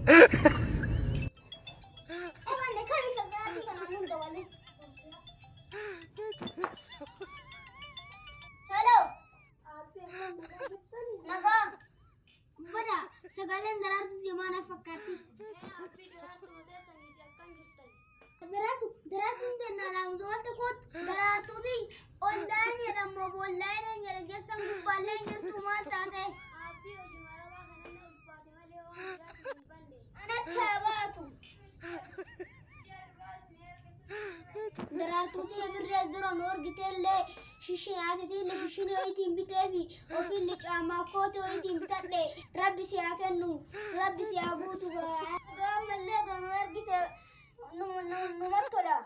Hello. Naga. Bada sagaleen daraartu jamaana fakkaatti. Daraartuun dennaan wanta koot daraartuuti online jedhamu online jedha jessan gubbaallee jirtu maal taate. Anatti haa baatu. Daraartuuti birrees dura nu argiteellee shishii nyaatitiillee shishiin ho'iitiin bitee fi ofiillee caamaa kootee ho'iitiin bitadhe rabbi si haa kennu rabbi si haa guutu gaammallee kan nu argite numattoodha.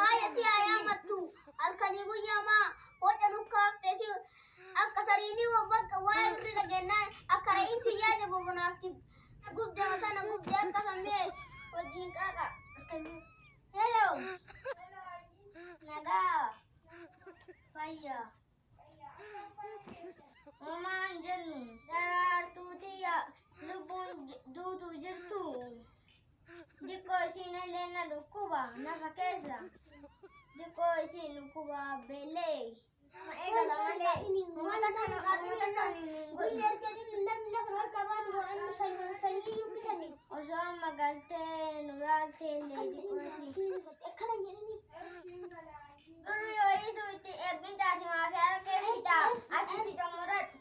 Aya si haa yaamattu halkanii guyyaamaa hoca nukkaafte si akka sariinii bakka waa'ee birri dhagennaa akka re'iin tiyyaa jabu bonaafti. Gubde matana gubde akka sammee wajjin qaaqa. Hello. Nagaa. Fayya. Homaan jennu daraartuu tiyya lubbuun duutu jirtu. Diqqoo isiin illee na dhukkuba nafa keessa. Diqqoo isiin dhukkuba beelee. Eegala malee. Wanta kana osoo magaltee nuraaltee leetii durri yoo itti ergin taati maafii harkee fitaa ati itti xumuradhu.